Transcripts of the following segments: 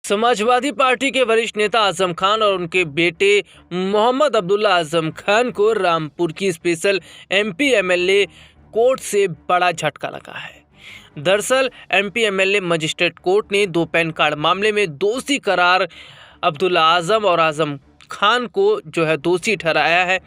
Samajwadi party के वरिष्ठ नेता आजम खान और उनके बेटे मोहम्मद अब्दुल्ला आजम खान को रामपुर की स्पेशल एमपी एमएलए कोर्ट से बड़ा झटका लगा है। दरअसल एमपी एमएलए मजिस्ट्रेट कोर्ट ने 2 पैन कार्ड मामले में दोषी करार अब्दुल्ला आजम और आजम खान को दोषी ठहराया है।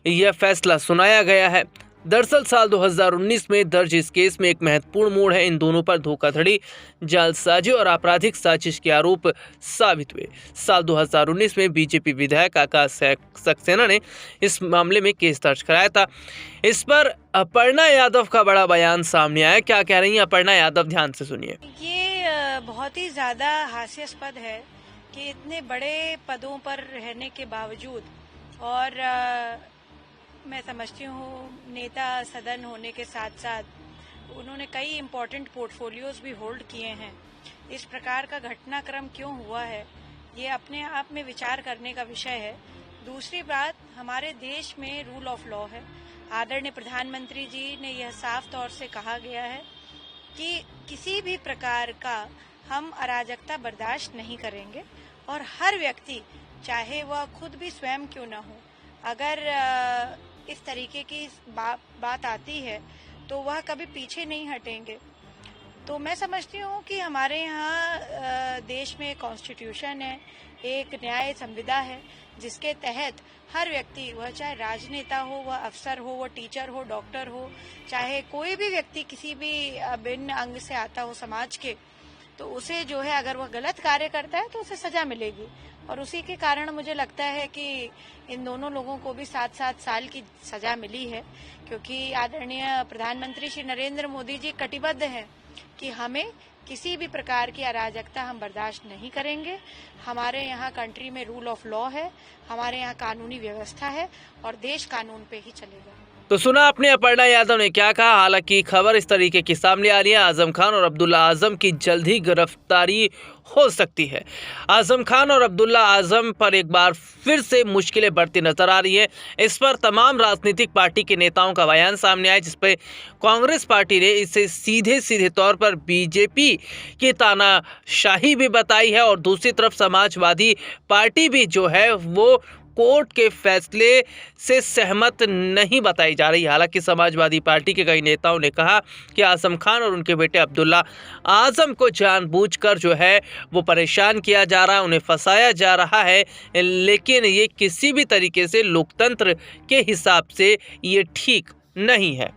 यह फैसला सुनाया गया है। दरअसल साल 2019 में दर्ज इस केस में एक महत्वपूर्ण मोड़ है। इन दोनों पर धोखाधड़ी, जालसाजी और आपराधिक साजिश के आरोप साबित हुए। साल 2019 में बीजेपी विधायक आकाश सक्सेना ने इस मामले में केस दर्ज कराया था। इस पर अपर्णा यादव का बड़ा बयान सामने आया। क्या कह रही हैं अपर्णा यादव, ध्यान से सुनिए। ये बहुत ही ज्यादा हास्यास्पद है कि इतने बड़े पदों पर रहने के बावजूद और मैं समझती हूँ नेता सदन होने के साथ साथ उन्होंने कई इम्पोर्टेंट पोर्टफोलियोज भी होल्ड किए हैं। इस प्रकार का घटनाक्रम क्यों हुआ है, ये अपने आप में विचार करने का विषय है। दूसरी बात, हमारे देश में रूल ऑफ लॉ है। आदरणीय प्रधानमंत्री जी ने यह साफ तौर से कहा गया है कि किसी भी प्रकार का हम अराजकता बर्दाश्त नहीं करेंगे और हर व्यक्ति, चाहे वह खुद भी स्वयं क्यों न हो, अगर इस तरीके की बात आती है तो वह कभी पीछे नहीं हटेंगे। तो मैं समझती हूँ कि हमारे यहाँ देश में कॉन्स्टिट्यूशन है, एक न्याय संविदा है जिसके तहत हर व्यक्ति, वह चाहे राजनेता हो, वह अफसर हो, वह टीचर हो, डॉक्टर हो, चाहे कोई भी व्यक्ति किसी भी भिन्न अंग से आता हो समाज के, तो उसे अगर वह गलत कार्य करता है तो उसे सजा मिलेगी। और उसी के कारण मुझे लगता है कि इन दोनों लोगों को भी 7-7 साल की सजा मिली है, क्योंकि आदरणीय प्रधानमंत्री श्री नरेंद्र मोदी जी कटिबद्ध हैं कि हमें किसी भी प्रकार की अराजकता हम बर्दाश्त नहीं करेंगे। हमारे यहाँ कंट्री में रूल ऑफ लॉ है, हमारे यहाँ कानूनी व्यवस्था है और देश कानून पे ही चलेगा। तो सुना आपने अपर्णा यादव ने क्या कहा। हालांकि खबर इस तरीके की सामने आ रही है, आजम खान और अब्दुल्ला आजम की जल्द ही गिरफ्तारी हो सकती है। आजम खान और अब्दुल्ला आजम पर एक बार फिर से मुश्किलें बढ़ती नजर आ रही है। इस पर तमाम राजनीतिक पार्टी के नेताओं का बयान सामने आया, जिसपे कांग्रेस पार्टी ने इसे सीधे तौर पर बीजेपी की तानाशाही भी बताई है और दूसरी तरफ समाजवादी पार्टी भी वो कोर्ट के फैसले से सहमत नहीं बताई जा रही। हालांकि समाजवादी पार्टी के कई नेताओं ने कहा कि आजम खान और उनके बेटे अब्दुल्ला आजम को जानबूझकर वो परेशान किया जा रहा है, उन्हें फंसाया जा रहा है, लेकिन ये किसी भी तरीके से लोकतंत्र के हिसाब से ये ठीक नहीं है।